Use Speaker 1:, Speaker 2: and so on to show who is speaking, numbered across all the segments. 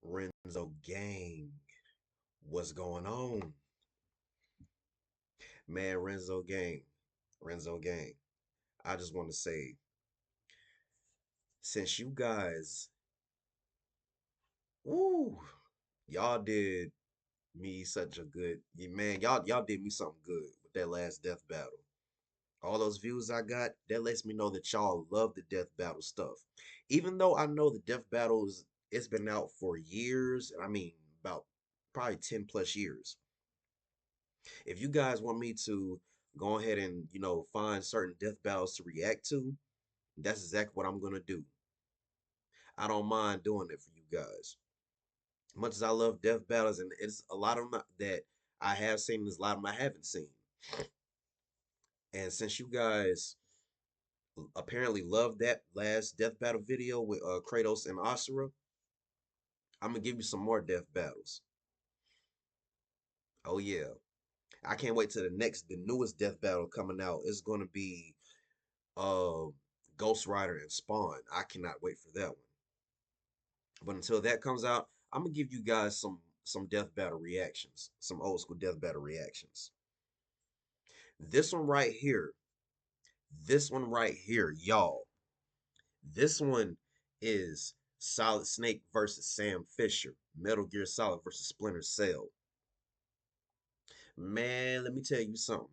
Speaker 1: Renzo Gang, what's going on? Man, Renzo Gang. I just want to say, since you guys, woo, y'all did me such a good, man, y'all did me something good with that last death battle. All those views I got, that lets me know that y'all love the death battle stuff. Even though I know the death battles, it's been out for years, I mean, about probably 10 plus years. If you guys want me to go ahead and, find certain death battles to react to, that's exactly what I'm gonna do. I don't mind doing it for you guys. Much as I love death battles, and it's a lot of them that I have seen, there's a lot of them I haven't seen. And since you guys apparently love that last death battle video with Kratos and Asura, I'm gonna give you some more death battles. Oh yeah, I can't wait till the newest death battle coming out. It's gonna be uh Ghost Rider and Spawn. I cannot wait for that one. But until that comes out, I'm gonna give you guys some death battle reactions, some old school death battle reactions. This one right here, this one right here, y'all. This one is Solid Snake versus Sam Fisher, Metal Gear Solid versus Splinter Cell. Man, let me tell you something.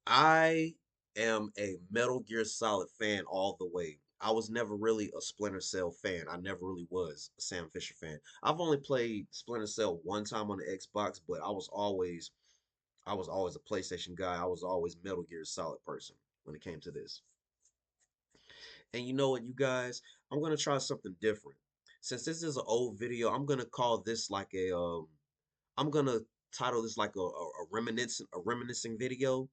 Speaker 1: I am a Metal Gear Solid fan all the way. I was never really a Splinter Cell fan. I never really was a Sam Fisher fan. I've only played Splinter Cell one time on the Xbox, but I was always a PlayStation guy. I was always Metal Gear Solid person when it came to this. And you know what, you guys? I'm gonna try something different. Since this is an old video, I'm gonna call this like I'm gonna title this like a reminiscing video.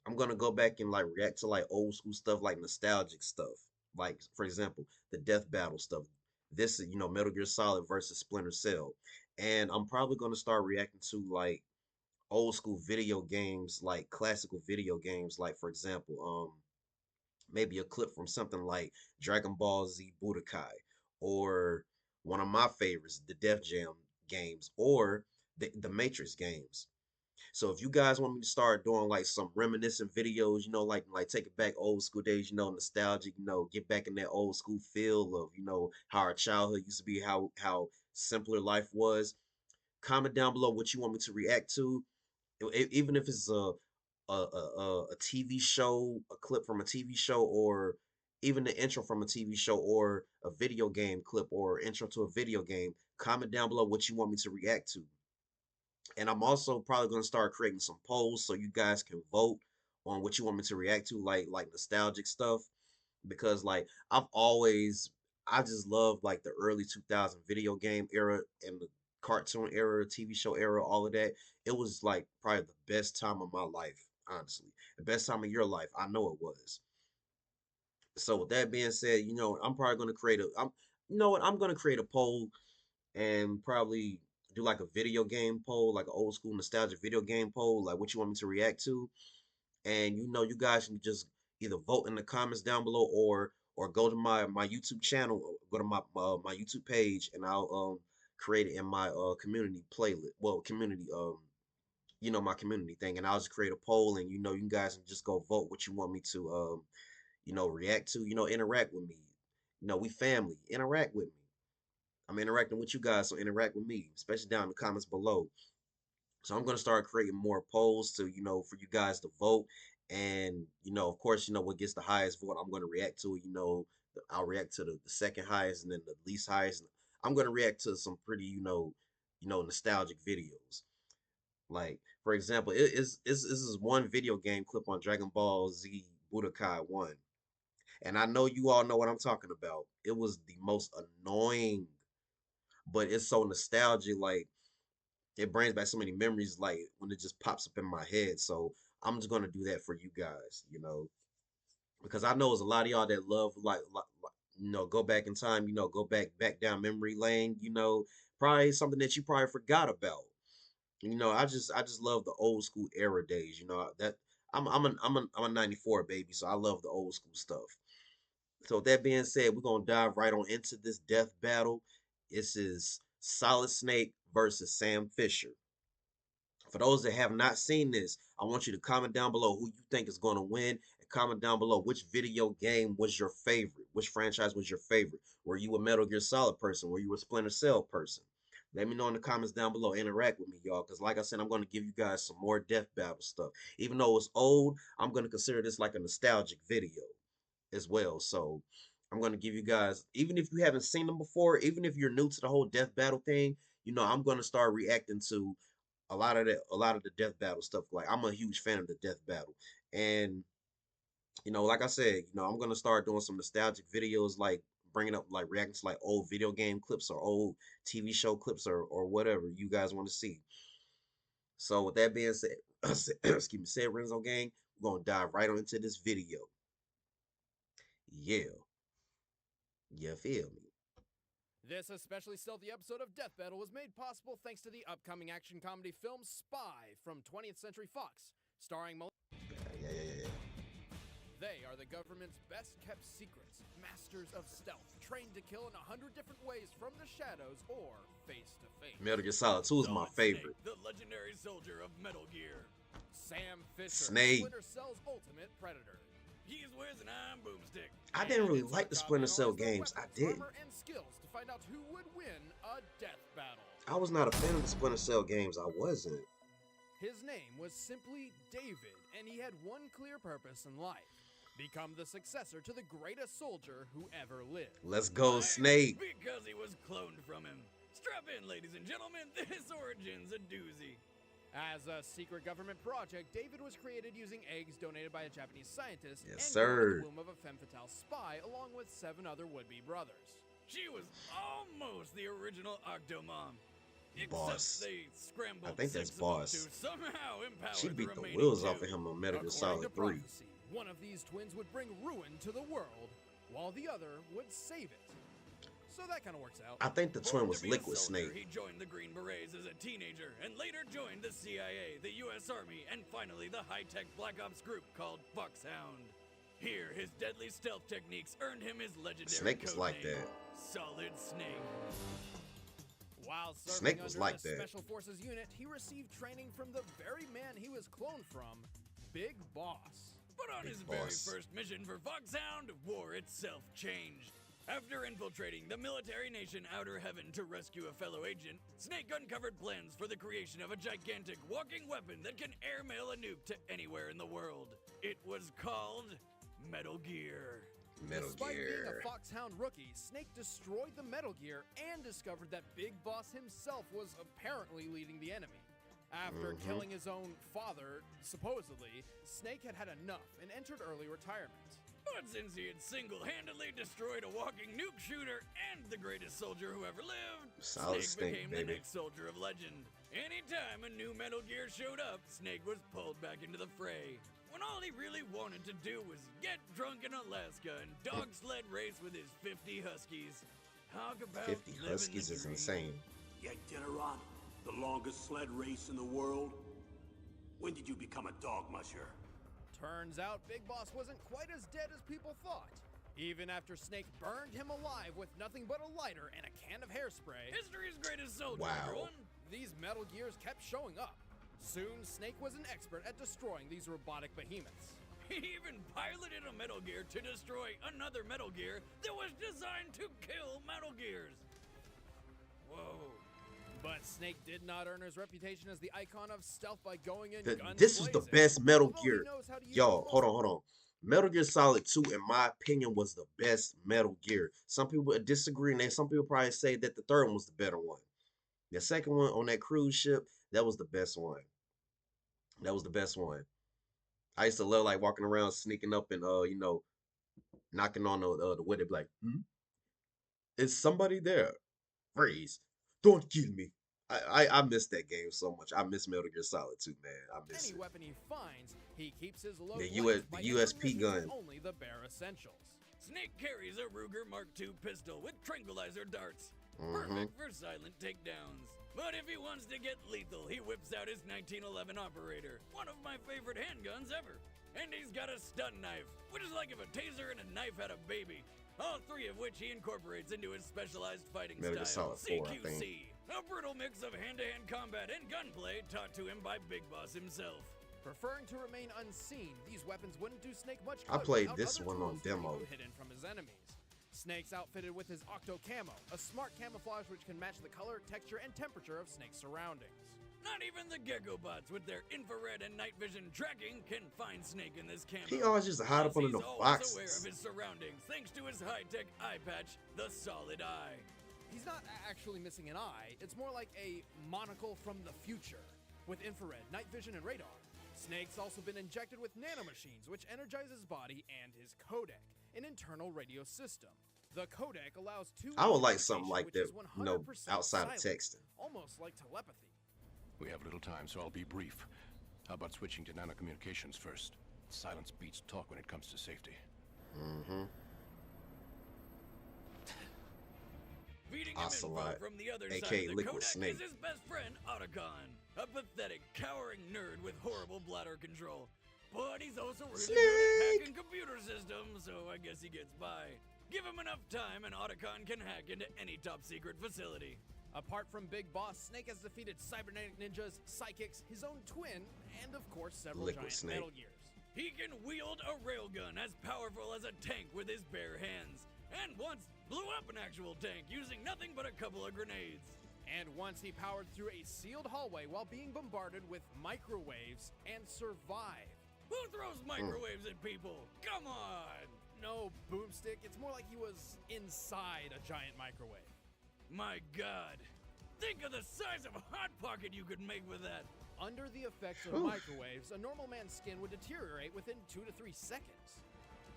Speaker 1: I'm gonna go back and like react to like old school stuff, like nostalgic stuff. Like for example, the Death Battle stuff. This is Metal Gear Solid versus Splinter Cell, and I'm probably gonna start reacting to like old school video games, like classical video games. Like for example, maybe a clip from something like Dragon Ball Z Budokai, or one of my favorites, the Def Jam games, or the Matrix games. So if you guys want me to start doing like some reminiscent videos, like take it back old school days, nostalgic, get back in that old school feel of, how our childhood used to be, how simpler life was. Comment down below what you want me to react to, even if it's a TV show, a clip from a TV show, or even the intro from a TV show, or a video game clip, or intro to a video game. Comment down below what you want me to react to. And I'm also probably gonna start creating some polls so you guys can vote on what you want me to react to, like nostalgic stuff. Because like I just love like the early 2000 video game era and the cartoon era, TV show era, all of that. It was like probably the best time of my life, honestly. The best time of your life. I know it was. So with that being said, I'm probably gonna create a I'm you know what, I'm gonna create a poll and probably do like a video game poll, like an old school nostalgic video game poll, like what you want me to react to. And you guys can just either vote in the comments down below, or go to my YouTube channel, or go to my YouTube page, and I'll create it in my community playlist. Well, community my community thing, and I'll just create a poll, and you guys can just go vote what you want me to react to, interact with me. We family, interact with me. I'm interacting with you guys, so interact with me, especially down in the comments below. So I'm gonna start creating more polls to, for you guys to vote. And, of course, what gets the highest vote, I'm gonna react to. I'll react to the second highest, and then the least highest. I'm gonna react to some pretty, nostalgic videos. Like, for example, this is one video game clip on Dragon Ball Z Budokai 1. And I know you all know what I'm talking about. It was the most annoying, but it's so nostalgic. Like, it brings back so many memories, like when it just pops up in my head. So I'm just gonna do that for you guys, because I know there's a lot of y'all that love like go back in time, go back down memory lane, probably something that you probably forgot about. I just love the old school era days. That I'm a 94 baby, so I love the old school stuff. So with that being said, we're gonna dive right on into this death battle. This is Solid Snake versus Sam Fisher. For those that have not seen this, I want you to comment down below who you think is going to win, and comment down below which video game was your favorite, which franchise was your favorite. Were you a Metal Gear Solid person? Were you a Splinter Cell person? Let me know in the comments down below. Interact with me, y'all, because like I said, I'm going to give you guys some more death battle stuff. Even though it's old, I'm going to consider this like a nostalgic video as well. So I'm going to give you guys, even if you haven't seen them before, even if you're new to the whole death battle thing, I'm going to start reacting to a lot of the death battle stuff. Like, I'm a huge fan of the death battle. And like I said, I'm gonna start doing some nostalgic videos, like bringing up, like, reacting to like old video game clips or old TV show clips, or whatever you guys want to see. So with that being said, excuse me, said Renzo gang, we're gonna dive right on into this video. Yeah, you feel me?
Speaker 2: This especially stealthy episode of Death Battle was made possible thanks to the upcoming action comedy film Spy from 20th Century Fox, starring
Speaker 1: Yeah.
Speaker 2: They are the government's best-kept secrets, masters of stealth, trained to kill in 100 different ways from the shadows or face-to-face.
Speaker 1: Metal Gear Solid 2 is my favorite.
Speaker 3: Snake, the legendary soldier of Metal Gear.
Speaker 2: Sam Fisher,
Speaker 1: Snake.
Speaker 2: Splinter Cell's ultimate predator.
Speaker 3: He's wears an iron boomstick.
Speaker 1: I didn't really like the Splinter Cell games. I didn't.
Speaker 2: And skills to find out who would win a death battle.
Speaker 1: I was not a fan of the Splinter Cell games. I wasn't.
Speaker 2: His name was simply David, and he had one clear purpose in life. Become the successor to the greatest soldier who ever lived.
Speaker 1: Let's go, Snake.
Speaker 3: Because he was cloned from him. Strap in, ladies and gentlemen, this origin's a doozy.
Speaker 2: As a secret government project, David was created using eggs donated by a Japanese scientist
Speaker 1: Yes,
Speaker 2: and
Speaker 1: sir.
Speaker 2: grew in the womb of a femme fatale spy along with 7 other would-be brothers.
Speaker 3: She was almost the original Octomom.
Speaker 1: Boss.
Speaker 3: Except they scrambled
Speaker 1: I think that's
Speaker 3: 6 of them
Speaker 1: Boss.
Speaker 3: to somehow empower
Speaker 1: She beat the
Speaker 3: remaining
Speaker 1: wheels
Speaker 3: 2.
Speaker 1: off of him on Metal Gear
Speaker 2: According
Speaker 1: Solid
Speaker 2: to
Speaker 1: 3.
Speaker 2: prophecy, one of these twins would bring ruin to the world, while the other would save it. So that kind of works out.
Speaker 1: I think the
Speaker 3: Born
Speaker 1: twin was
Speaker 3: to be a
Speaker 1: Liquid
Speaker 3: soldier,
Speaker 1: Snake.
Speaker 3: He joined the Green Berets as a teenager and later joined the CIA, the U.S. Army, and finally the high-tech Black Ops group called Foxhound. Here, his deadly stealth techniques earned him his legendary
Speaker 1: Snake was like
Speaker 3: codename,
Speaker 1: that.
Speaker 3: Solid Snake.
Speaker 2: While serving
Speaker 1: Snake was
Speaker 2: under
Speaker 1: like
Speaker 2: a
Speaker 1: that.
Speaker 2: Special Forces unit, he received training from the very man he was cloned from, Big Boss.
Speaker 3: But on
Speaker 1: Big
Speaker 3: his very
Speaker 1: Boss.
Speaker 3: first mission for Foxhound, war itself changed. After infiltrating the military nation Outer Heaven to rescue a fellow agent, Snake uncovered plans for the creation of a gigantic walking weapon that can airmail a nuke to anywhere in the world. It was called Metal Gear.
Speaker 1: Metal
Speaker 2: Despite
Speaker 1: Gear.
Speaker 2: being a Foxhound rookie, Snake destroyed the Metal Gear and discovered that Big Boss himself was apparently leading the enemy. After killing his own father, supposedly, Snake had had enough and entered early retirement.
Speaker 3: But since he had single-handedly destroyed a walking nuke shooter and the greatest soldier who ever lived,
Speaker 1: Solid Snake,
Speaker 3: became
Speaker 1: baby.
Speaker 3: the next soldier of legend. Anytime a new Metal Gear showed up, Snake was pulled back into the fray. When all he really wanted to do was get drunk in Alaska and dog sled race with his 50 Huskies. Talk about
Speaker 1: 50
Speaker 3: living
Speaker 1: Huskies
Speaker 3: the
Speaker 1: is
Speaker 3: dream.
Speaker 1: insane.
Speaker 4: Iditarod, the longest sled race in the world. When did you become a dog musher?
Speaker 2: Turns out Big Boss wasn't quite as dead as people thought. Even after Snake burned him alive with nothing but a lighter and a can of hairspray,
Speaker 3: History's greatest soldier,
Speaker 1: Wow.
Speaker 3: everyone.
Speaker 2: these Metal Gears kept showing up. Soon, Snake was an expert at destroying these robotic behemoths.
Speaker 3: He even piloted a Metal Gear to destroy another Metal Gear that was designed to kill Metal Gears. Whoa.
Speaker 2: But Snake did not earn his reputation as the icon of stealth by going in guns
Speaker 1: This was the
Speaker 2: blazing.
Speaker 1: best Metal
Speaker 2: Although he
Speaker 1: Gear.
Speaker 2: knows how to use
Speaker 1: Yo,
Speaker 2: the
Speaker 1: hold
Speaker 2: most-
Speaker 1: on. Metal Gear Solid 2, in my opinion, was the best Metal Gear. Some people would disagree, and some people probably say that the third one was the better one. The second one on that cruise ship, that was the best one. That was the best one. I used to love, like, walking around, sneaking up and knocking on the window, be like, is somebody there? Freeze! Don't kill me. I miss that game so much. I miss Metal Gear Solid 2, man. I miss
Speaker 2: Any
Speaker 1: it.
Speaker 2: weapon he finds, he keeps his load
Speaker 1: The
Speaker 2: light by
Speaker 1: USP
Speaker 2: entering missions
Speaker 1: gun.
Speaker 2: with only the bare essentials.
Speaker 3: Snake carries a Ruger Mark II pistol with tranquilizer darts.
Speaker 1: Mhm.
Speaker 3: Perfect for silent takedowns. But if he wants to get lethal, he whips out his 1911 Operator, one of my favorite handguns ever. And he's got a stun knife, which is like if a taser and a knife had a baby. All three of which he incorporates into his specialized fighting
Speaker 1: Metal Gear
Speaker 3: style,
Speaker 1: Solid 4, I think.
Speaker 3: CQC. A brutal mix of hand-to-hand combat and gunplay taught to him by Big Boss himself.
Speaker 2: Preferring to remain unseen, these weapons wouldn't do Snake much good
Speaker 1: I played
Speaker 2: without
Speaker 1: this
Speaker 2: other
Speaker 1: one on
Speaker 2: tools to keep
Speaker 1: demo.
Speaker 2: him hidden from his enemies. Snake's outfitted with his Octo Camo, a smart camouflage which can match the color, texture, and temperature of Snake's surroundings.
Speaker 3: Not even the Gecko bots with their infrared and night vision tracking can find Snake in this camo.
Speaker 1: He always used to hide up
Speaker 3: Plus,
Speaker 1: under the
Speaker 3: he's always aware of
Speaker 1: boxes.
Speaker 3: his surroundings thanks to his high-tech eye patch, the Solid Eye.
Speaker 2: He's not actually missing an eye, it's more like a monocle from the future, with infrared, night vision, and radar. Snake's also been injected with nanomachines, which energize his body and his codec, an internal radio system. The codec allows
Speaker 1: I would like something like
Speaker 2: which
Speaker 1: that,
Speaker 2: is
Speaker 1: you know,
Speaker 2: 100%
Speaker 1: outside of
Speaker 2: silent,
Speaker 1: texting.
Speaker 2: almost like telepathy.
Speaker 5: We have little time, so I'll be brief. How about switching to nanocommunications first? Silence beats talk when it comes to safety.
Speaker 3: Feeding him info
Speaker 1: Ocelot,
Speaker 3: from the other
Speaker 1: aka
Speaker 3: side of the
Speaker 1: Liquid
Speaker 3: codec
Speaker 1: Snake.
Speaker 3: is his best friend, Otacon. A pathetic, cowering nerd with horrible bladder control. But he's also really good at hacking computer systems, so I guess he gets by. Give him enough time and Otacon can hack into any top-secret facility.
Speaker 2: Apart from Big Boss, Snake has defeated cybernetic ninjas, psychics, his own twin, and of course several
Speaker 1: Liquid
Speaker 2: giant
Speaker 1: Snake.
Speaker 2: Metal Gears.
Speaker 3: He can wield a railgun as powerful as a tank with his bare hands, and once blew up an actual tank using nothing but a couple of grenades.
Speaker 2: And once he powered through a sealed hallway while being bombarded with microwaves and survived.
Speaker 3: Who throws microwaves at people? Come on!
Speaker 2: No, Boomstick, it's more like he was inside a giant microwave.
Speaker 3: My god. Think of the size of a Hot Pocket you could make with that.
Speaker 2: Under the effects of microwaves, a normal man's skin would deteriorate within 2 to 3 seconds.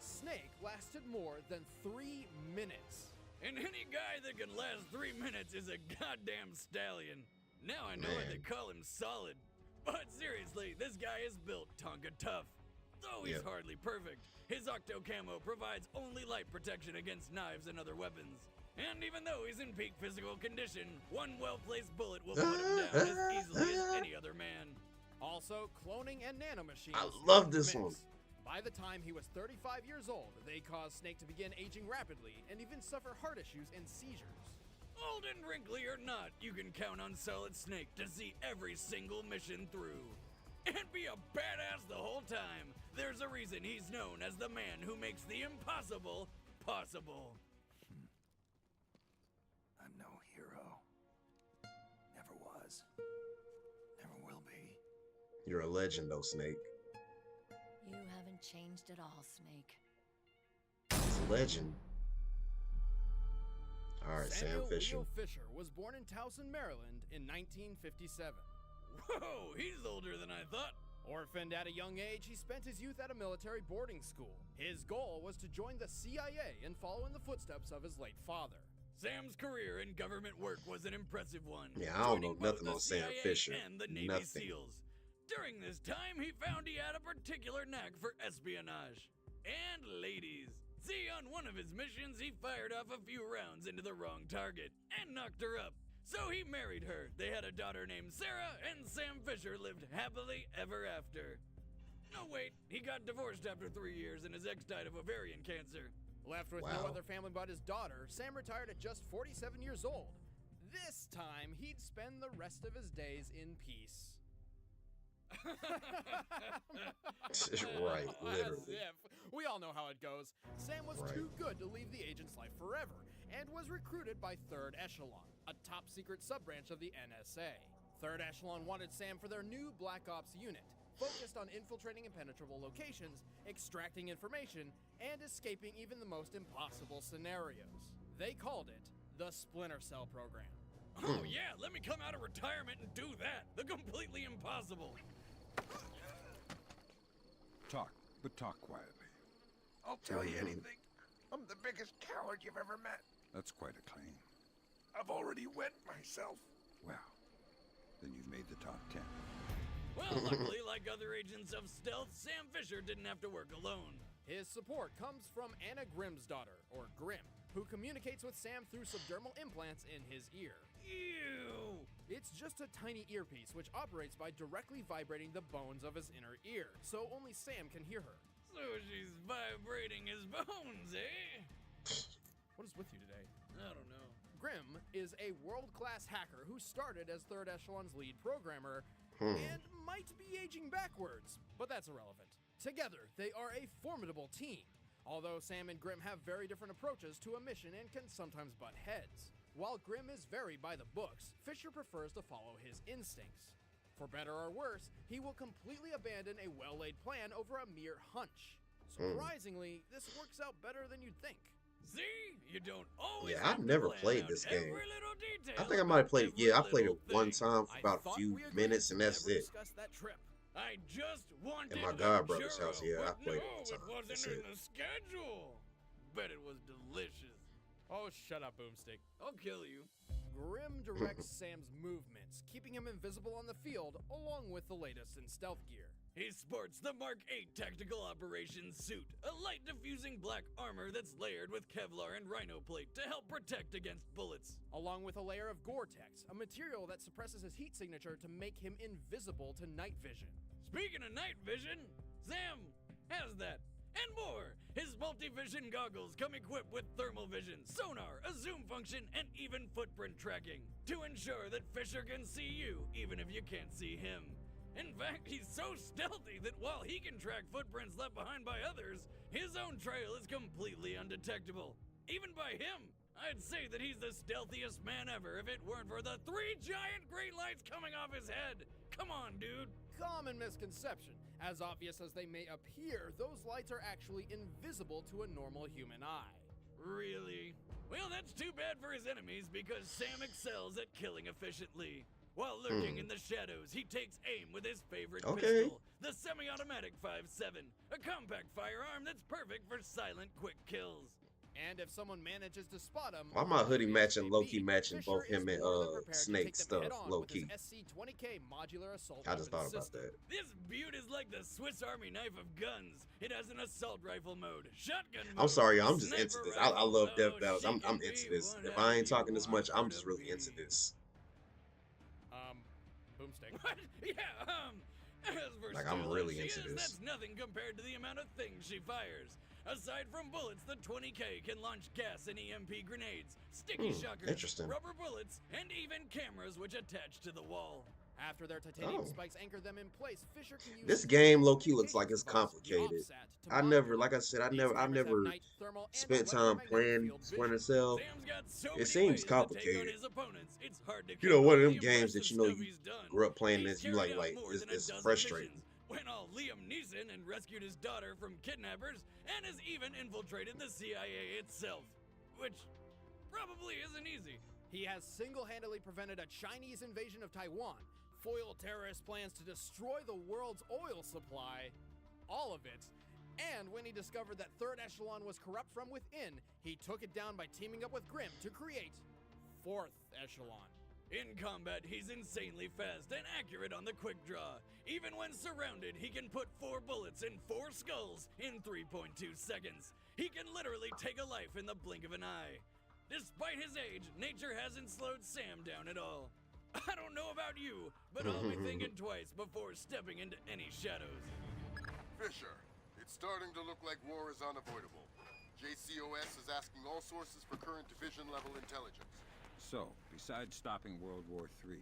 Speaker 2: Snake lasted more than 3 minutes.
Speaker 3: And any guy that can last 3 minutes is a goddamn stallion. Now I know why they call him Solid. But seriously, this guy is built Tonka tough. Though he's
Speaker 1: Yep.
Speaker 3: hardly perfect, his Octo Camo provides only light protection against knives and other weapons. And even though he's in peak physical condition, one well-placed bullet will put him down as easily as any other man.
Speaker 2: Also, cloning and nanomachines.
Speaker 1: I love this
Speaker 2: mix.
Speaker 1: one.
Speaker 2: By the time he was 35 years old, they caused Snake to begin aging rapidly and even suffer heart issues and seizures.
Speaker 3: Old and wrinkly or not, you can count on Solid Snake to see every single mission through. And be a badass the whole time. There's a reason he's known as the man who makes the impossible possible.
Speaker 6: I'm no hero. Never was. Never will be.
Speaker 1: You're a legend, though, Snake.
Speaker 7: You haven't changed at all, Snake.
Speaker 1: He's a legend. All right, Sam
Speaker 2: Samuel
Speaker 1: Fisher.
Speaker 2: Leo Fisher was born in Towson, Maryland in 1957.
Speaker 3: Whoa, he's older than I thought.
Speaker 2: Orphaned at a young age, he spent his youth at a military boarding school. His goal was to join the CIA and follow in the footsteps of his late father.
Speaker 3: Sam's career in government work was an impressive one.
Speaker 1: Yeah, I don't know
Speaker 3: joining both
Speaker 1: nothing
Speaker 3: the
Speaker 1: on Sam
Speaker 3: CIA
Speaker 1: Fisher.
Speaker 3: and the Navy
Speaker 1: Nothing.
Speaker 3: SEALs. During this time, he found he had a particular knack for espionage. And ladies. See, on one of his missions, he fired off a few rounds into the wrong target and knocked her up. So he married her. They had a daughter named Sarah, and Sam Fisher lived happily ever after. No, wait, he got divorced after 3 years, and his ex died of ovarian cancer.
Speaker 2: Left with no other family but his daughter, Sam retired at just 47 years old. This time, he'd spend the rest of his days in peace.
Speaker 1: Right, literally.
Speaker 2: As if. We all know how it goes. Sam was
Speaker 1: Right.
Speaker 2: too good to leave the agent's life forever, and was recruited by Third Echelon, a top-secret sub-branch of the NSA. Third Echelon wanted Sam for their new Black Ops unit, focused on infiltrating impenetrable locations, extracting information, and escaping even the most impossible scenarios. They called it the Splinter Cell program.
Speaker 3: Oh yeah, let me come out of retirement and do that. The completely impossible.
Speaker 6: Talk, but talk quietly.
Speaker 8: I'll tell you anything. I'm the biggest coward you've ever met.
Speaker 6: That's quite a claim.
Speaker 8: I've already wet myself.
Speaker 6: Well, then you've made the top 10.
Speaker 3: Well, luckily, like other agents of stealth, Sam Fisher didn't have to work alone.
Speaker 2: His support comes from Anna Grimm's daughter, or Grimm, who communicates with Sam through subdermal implants in his ear.
Speaker 3: Ew!
Speaker 2: It's just a tiny earpiece which operates by directly vibrating the bones of his inner ear, so only Sam can hear her.
Speaker 3: So she's vibrating his bones, eh?
Speaker 2: What is with you today?
Speaker 3: I don't know.
Speaker 2: Grimm is a world-class hacker who started as Third Echelon's lead programmer and might be aging backwards, but that's irrelevant. Together, they are a formidable team, although Sam and Grimm have very different approaches to a mission and can sometimes butt heads. While Grimm is very by the books, Fisher prefers to follow his instincts. For better or worse, he will completely abandon a well-laid plan over a mere hunch. Surprisingly, this works out better than you'd think.
Speaker 3: See? You don't always
Speaker 1: Yeah,
Speaker 3: have
Speaker 1: I've
Speaker 3: to
Speaker 1: never
Speaker 3: plan
Speaker 1: played
Speaker 3: out
Speaker 1: this game.
Speaker 3: every little detail
Speaker 1: I think I might have played it.
Speaker 3: about
Speaker 1: Yeah, I
Speaker 3: every
Speaker 1: played it
Speaker 3: little
Speaker 1: one
Speaker 3: thing.
Speaker 1: time for about a
Speaker 2: thought
Speaker 1: few
Speaker 2: we agreed
Speaker 1: minutes,
Speaker 2: to
Speaker 1: and that's
Speaker 2: never
Speaker 1: it.
Speaker 2: discuss that trip.
Speaker 3: I just wanted
Speaker 1: At my
Speaker 3: the
Speaker 1: godbrother's
Speaker 3: churro,
Speaker 1: house, yeah, I
Speaker 3: but
Speaker 1: played it
Speaker 3: no,
Speaker 1: one time.
Speaker 3: it wasn't
Speaker 1: That's
Speaker 3: in
Speaker 1: it.
Speaker 3: the schedule. Bet it was delicious.
Speaker 2: Oh, shut up, Boomstick.
Speaker 3: I'll kill you.
Speaker 2: Grimm directs Sam's movements, keeping him invisible on the field, along with the latest in stealth gear.
Speaker 3: He sports the Mark 8 Tactical Operations suit, a light diffusing black armor that's layered with Kevlar and Rhino plate to help protect against bullets.
Speaker 2: Along with a layer of Gore-Tex, a material that suppresses his heat signature to make him invisible to night vision.
Speaker 3: Speaking of night vision, Sam has that. And more! His multi-vision goggles come equipped with thermal vision, sonar, a zoom function, and even footprint tracking to ensure that Fisher can see you even if you can't see him. In fact, he's so stealthy that while he can track footprints left behind by others, his own trail is completely undetectable. Even by him. I'd say that he's the stealthiest man ever if it weren't for the 3 giant green lights coming off his head. Come on, dude.
Speaker 2: Common misconception. As obvious as they may appear, those lights are actually invisible to a normal human eye.
Speaker 3: Really? Well, that's too bad for his enemies because Sam excels at killing efficiently. While lurking in the shadows, he takes aim with his favorite pistol, the semi-automatic 5.7, a compact firearm that's perfect for silent, quick kills.
Speaker 2: And if someone manages to spot him,
Speaker 1: Why my hoodie matching, low key
Speaker 2: Fisher
Speaker 1: matching both
Speaker 2: is
Speaker 1: him and
Speaker 2: more than prepared to
Speaker 1: Snake
Speaker 2: take them
Speaker 1: stuff,
Speaker 2: head-on
Speaker 1: low
Speaker 2: with his
Speaker 1: key.
Speaker 2: SC-20K modular assault
Speaker 1: I just
Speaker 2: weapon
Speaker 1: thought about
Speaker 2: system.
Speaker 1: that.
Speaker 3: This beaut is like the Swiss Army knife of guns. It has an assault rifle mode, shotgun mode.
Speaker 1: I'm sorry, y'all, I'm just
Speaker 3: sniper
Speaker 1: into this. I
Speaker 3: rifle.
Speaker 1: love death
Speaker 3: Oh,
Speaker 1: battles.
Speaker 3: she
Speaker 1: I'm
Speaker 3: can
Speaker 1: into
Speaker 3: be
Speaker 1: this. If
Speaker 3: whatever
Speaker 1: I ain't
Speaker 3: you
Speaker 1: talking this much,
Speaker 3: want
Speaker 1: I'm
Speaker 3: her
Speaker 1: just
Speaker 3: to
Speaker 1: really into
Speaker 3: be.
Speaker 1: this.
Speaker 2: Boomstick.
Speaker 3: What? Yeah, as for
Speaker 1: Like, I'm
Speaker 3: skill
Speaker 1: really
Speaker 3: as she
Speaker 1: into
Speaker 3: is,
Speaker 1: this.
Speaker 3: That's nothing compared to the amount of things she fires. Aside from bullets, the 20K can launch gas and EMP grenades, sticky shockers,
Speaker 1: interesting.
Speaker 3: rubber bullets, and even cameras which attach to the wall.
Speaker 2: After their titanium
Speaker 1: Oh.
Speaker 2: spikes anchor them in place, Fisher can use
Speaker 1: This
Speaker 2: his
Speaker 1: game low-key looks like it's
Speaker 2: communications device, the
Speaker 1: complicated.
Speaker 2: OffSat, to
Speaker 1: I
Speaker 2: monitor
Speaker 1: never, like I said, I
Speaker 2: These
Speaker 1: never
Speaker 2: cameras have night, thermal, and
Speaker 1: spent time
Speaker 2: electromagnetic
Speaker 1: playing
Speaker 2: field
Speaker 1: Splinter
Speaker 2: vision.
Speaker 1: Cell.
Speaker 3: Sam's got so
Speaker 1: It
Speaker 3: many
Speaker 1: seems
Speaker 3: ways to take on
Speaker 1: complicated.
Speaker 3: his opponents, it's hard to
Speaker 1: You know,
Speaker 3: keep
Speaker 1: one of
Speaker 3: up
Speaker 1: them
Speaker 3: the
Speaker 1: games that
Speaker 3: impressive
Speaker 1: you know
Speaker 3: stuff
Speaker 1: you
Speaker 3: he's done.
Speaker 1: grew up playing
Speaker 3: He's
Speaker 1: this, you
Speaker 3: carried
Speaker 1: like
Speaker 3: out more than a
Speaker 1: it's
Speaker 3: dozen
Speaker 1: frustrating.
Speaker 3: missions, went all Liam Neeson and rescued his daughter from kidnappers, and has even infiltrated the CIA itself, which probably isn't easy.
Speaker 2: He has single-handedly prevented a Chinese invasion of Taiwan, foiled terrorist plans to destroy the world's oil supply, all of it, and when he discovered that Third Echelon was corrupt from within, he took it down by teaming up with Grimm to create Fourth Echelon.
Speaker 3: In combat, he's insanely fast and accurate on the quick draw. Even when surrounded, he can put 4 bullets in 4 skulls in 3.2 seconds. He can literally take a life in the blink of an eye. Despite his age, nature hasn't slowed Sam down at all. I don't know about you, but I'll be thinking twice before stepping into any shadows.
Speaker 9: Fisher, it's starting to look like war is unavoidable. JCOS is asking all sources for current division level intelligence.
Speaker 6: So, besides stopping World War III,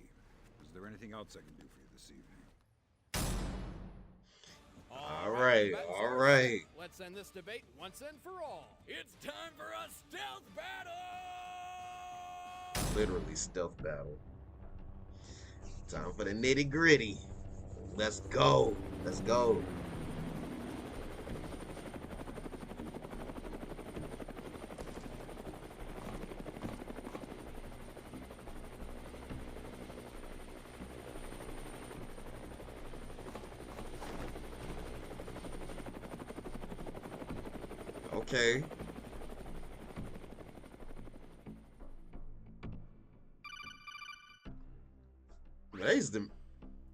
Speaker 6: is there anything else I can do for you this evening?
Speaker 1: All right, all right.
Speaker 2: Let's end this debate once and for all.
Speaker 3: It's time for a stealth battle!
Speaker 1: Literally stealth battle. Time for the nitty gritty. Let's go. Let's go. Okay. Raise them.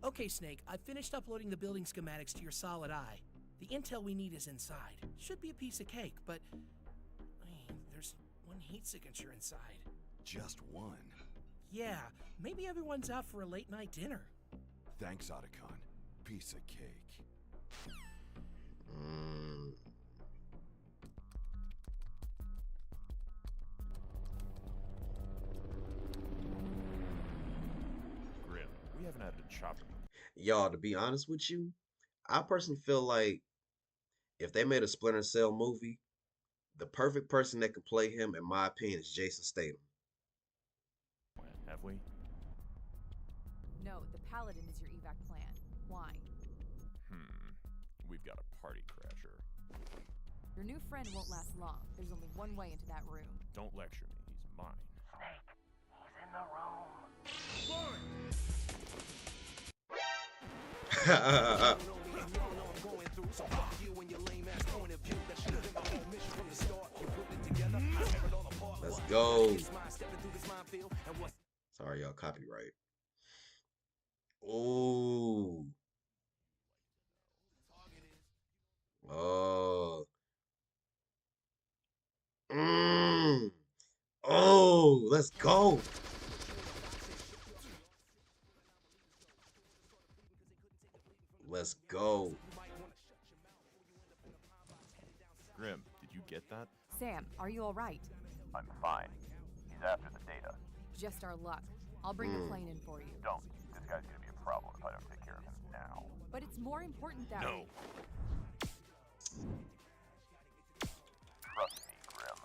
Speaker 10: Okay, Snake, I've finished uploading the building schematics to your solid eye. The intel we need is inside. Should be a piece of cake, but there's one heat signature inside.
Speaker 11: Just one.
Speaker 10: Yeah, maybe everyone's out for a late night dinner.
Speaker 11: Thanks, Otacon. Piece of cake.
Speaker 12: Grim, we haven't had a chopper.
Speaker 1: Y'all, to be honest with you, I personally feel like if they made a Splinter Cell movie, the perfect person that could play him, in my opinion, is Jason Statham.
Speaker 12: Have we?
Speaker 13: No, the Paladin is your evac plan. Why?
Speaker 12: We've got a party crasher.
Speaker 13: Your new friend won't last long. There's only one way into that room.
Speaker 12: Don't lecture me, he's mine.
Speaker 8: Snake, he's in the room.
Speaker 1: Let's go. Sorry, y'all, copyright. Ooh. Oh. Oh, let's go. Let's go.
Speaker 12: Grim, did you get that?
Speaker 13: Sam, are you alright?
Speaker 12: I'm fine. He's after the data.
Speaker 13: Just our luck. I'll bring the plane in for you.
Speaker 12: Don't. This guy's gonna be a problem if I don't take care of him now.
Speaker 13: But it's more important that
Speaker 12: No. Trust me, Grim.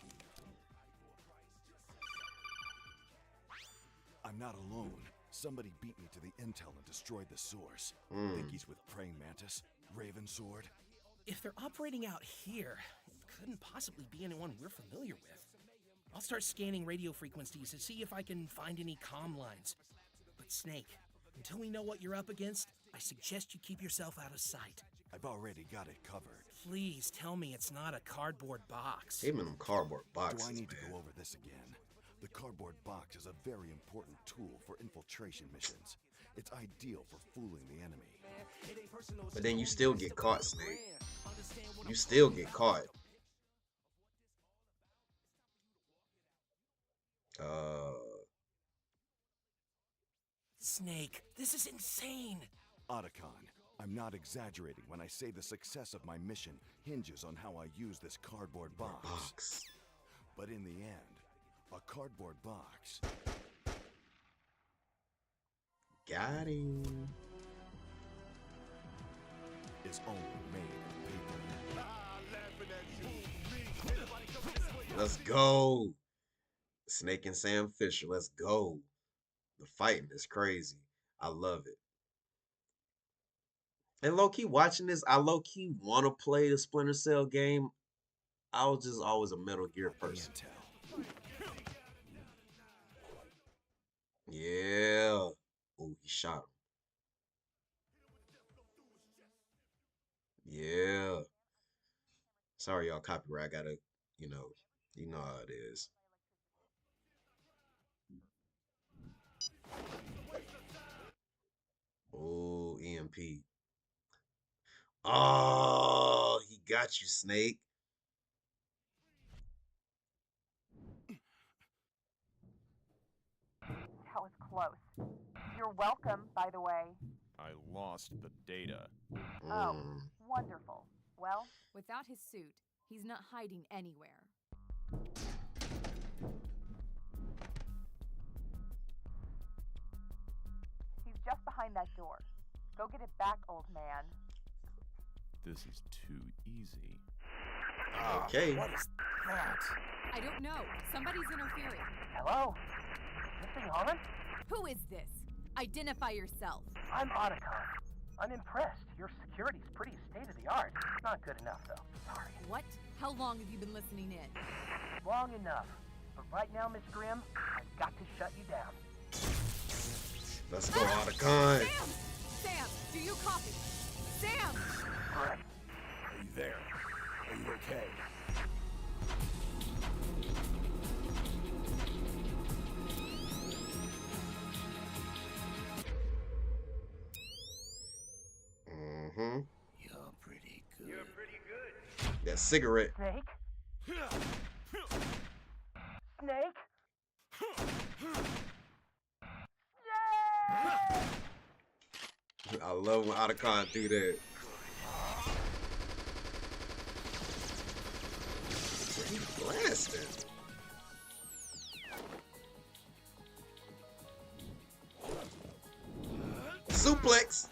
Speaker 11: I'm not alone. Somebody beat me to the intel and destroyed the source. Think he's with Praying Mantis? Raven Sword?
Speaker 10: If they're operating out here, it couldn't possibly be anyone we're familiar with. I'll start scanning radio frequencies to see if I can find any comm lines. But Snake, until we know what you're up against, I suggest you keep yourself out of sight.
Speaker 11: I've already got it covered.
Speaker 10: Please tell me it's not a cardboard box.
Speaker 1: Him in them cardboard boxes.
Speaker 11: Do I need to go over this again? The cardboard box is a very important tool for infiltration missions. It's ideal for fooling the enemy.
Speaker 1: But then you still get caught, Snake. You still get caught.
Speaker 10: Snake, this is insane.
Speaker 11: Otacon, I'm not exaggerating when I say the success of my mission hinges on how I use this cardboard box. But in the end, a cardboard box.
Speaker 1: Got him.
Speaker 11: Is only made of paper.
Speaker 1: Let's go. Snake and Sam Fisher. Let's go. The fighting is crazy. I love it. And low-key watching this, I low-key want to play the Splinter Cell game. I was just always a Metal Gear person. Yeah. Oh, he shot him. Yeah. Sorry, y'all, copyright. I gotta, you know how it is. Oh, EMP. Oh, he got you, Snake.
Speaker 14: That was close. You're welcome, by the way.
Speaker 12: I lost the data.
Speaker 14: Oh, wonderful. Well,
Speaker 13: without his suit, he's not hiding anywhere.
Speaker 14: he's just behind that door. Go get it back, old man.
Speaker 12: This is too easy.
Speaker 1: Okay.
Speaker 10: What is that?
Speaker 13: I don't know. Somebody's interfering.
Speaker 8: Hello? Missing Holland?
Speaker 13: Who is this? Identify yourself.
Speaker 8: I'm Otacon. I'm impressed. Your security's pretty state-of-the-art. Not good enough, though. Sorry.
Speaker 13: What? How long have you been listening in?
Speaker 8: Long enough. But right now, Miss Grimm, I've got to shut you down.
Speaker 1: Let's go, Otacon.
Speaker 13: Sam! Sam, do you copy? Sam!
Speaker 8: Right.
Speaker 11: Are you there? Are you okay?
Speaker 8: You're pretty good. You're pretty good.
Speaker 1: That cigarette.
Speaker 8: Snake?
Speaker 1: I love when Otacon do that. He blasting. Suplex.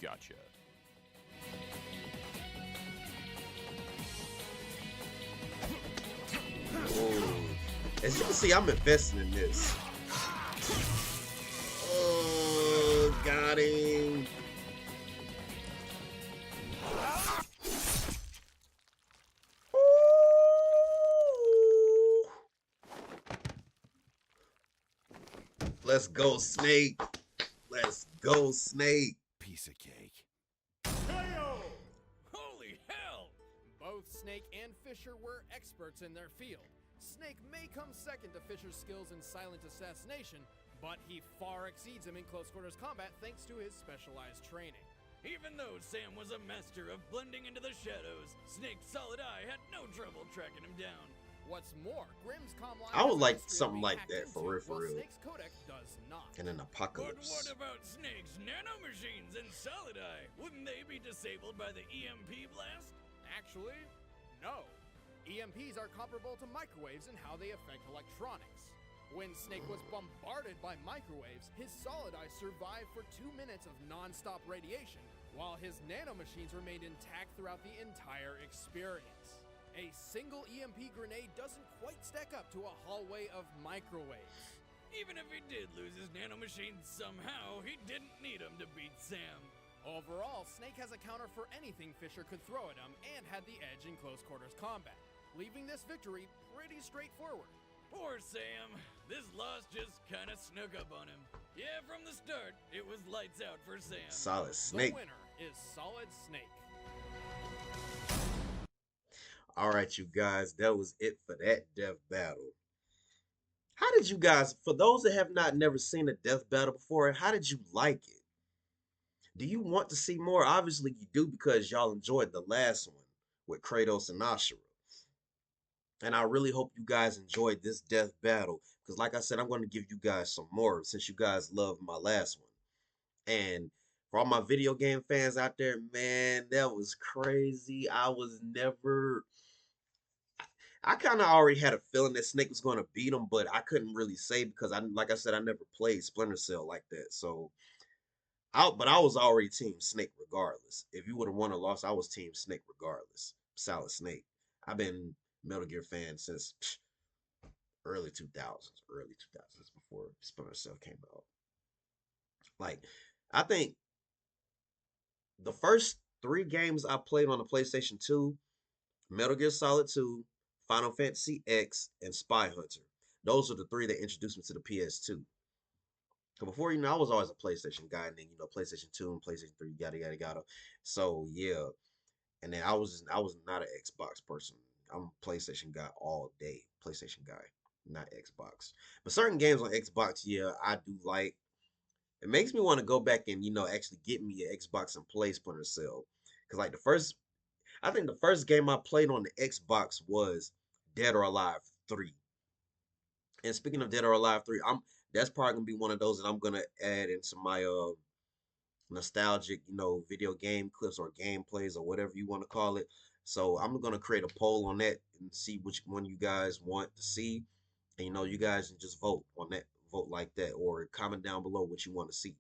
Speaker 15: Gotcha.
Speaker 1: Oh. As you can see, I'm investing in this. Oh, got him. Let's go, Snake. Let's go, Snake.
Speaker 11: Piece of cake.
Speaker 3: Holy hell!
Speaker 2: Both Snake and Fisher were experts in their field. Snake may come second to Fisher's skills in silent assassination, but he far exceeds him in close quarters combat thanks to his specialized training.
Speaker 3: Even though Sam was a master of blending into the shadows, Snake's solid eye had no trouble tracking him down.
Speaker 2: What's more, Grimm's comm line
Speaker 1: I would
Speaker 2: has a
Speaker 1: like
Speaker 2: history of
Speaker 1: something
Speaker 2: being
Speaker 1: like
Speaker 2: hacked
Speaker 1: that for
Speaker 2: into,
Speaker 1: real, for
Speaker 2: while
Speaker 1: real.
Speaker 2: Snake's codec does not.
Speaker 1: In an
Speaker 3: But
Speaker 1: apocalypse.
Speaker 3: what about Snake's nanomachines and solid eye? Wouldn't they be disabled by the EMP blast?
Speaker 2: Actually, no. EMPs are comparable to microwaves in how they affect electronics. When Snake was bombarded by microwaves, his solid eye survived for 2 minutes of non-stop radiation, while his nanomachines remained intact throughout the entire experience. A single EMP grenade doesn't quite stack up to a hallway of microwaves.
Speaker 3: Even if he did lose his nanomachines somehow, he didn't need them to beat Sam.
Speaker 2: Overall, Snake has a counter for anything Fisher could throw at him and had the edge in close quarters combat, leaving this victory pretty straightforward.
Speaker 3: Poor Sam. This loss just kinda snuck up on him. Yeah, from the start, it was lights out for Sam.
Speaker 1: Solid Snake.
Speaker 2: The winner is Solid Snake.
Speaker 1: All right, you guys, that was it for that death battle. How did you guys, for those that have not never seen a death battle before, how did you like it? Do you want to see more? Obviously, you do because y'all enjoyed the last one with Kratos and Ashura. And I really hope you guys enjoyed this death battle because, like I said, I'm going to give you guys some more since you guys loved my last one. And for all my video game fans out there, man, that was crazy. I kind of already had a feeling that Snake was going to beat him, but I couldn't really say because like I said, I never played Splinter Cell like that. So, but I was already Team Snake regardless. If you would have won or lost, I was Team Snake regardless. Solid Snake. I've been Metal Gear fan since early 2000s before Splinter Cell came out. Like, I think the first 3 games I played on the PlayStation 2, Metal Gear Solid 2, Final Fantasy X, and Spy Hunter. Those are the 3 that introduced me to the PS2. So before, I was always a PlayStation guy, and then, PlayStation 2 and PlayStation 3, yada, yada, yada. So, yeah. And then I was not an Xbox person. I'm a PlayStation guy all day. PlayStation guy, not Xbox. But certain games on Xbox, yeah, I do like. It makes me want to go back and, actually get me an Xbox and play Splinter Cell. Because, like, I think the first game I played on the Xbox was Dead or Alive 3. And speaking of Dead or Alive 3, that's probably gonna be one of those that I'm gonna add into my nostalgic, video game clips or gameplays or whatever you want to call it. So I'm gonna create a poll on that and see which one you guys want to see. And you guys can just vote on that, vote like that, or comment down below what you want to see.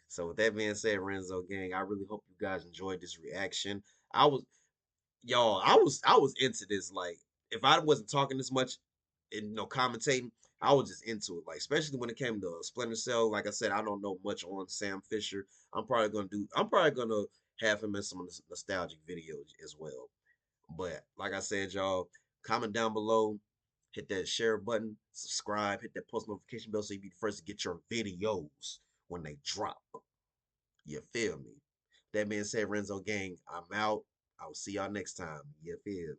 Speaker 1: So with that being said, Renzo gang, I really hope you guys enjoyed this reaction. I was y'all, I was into this. Like, if I wasn't talking this much and commentating, I was just into it. Like, especially when it came to Splinter Cell. Like I said, I don't know much on Sam Fisher. I'm probably gonna have him in some nostalgic videos as well. But like I said, y'all, comment down below, hit that share button, subscribe, hit that post notification bell so you be the first to get your videos when they drop. You feel me? That being said, Renzo gang, I'm out. I'll see y'all next time. You feel me?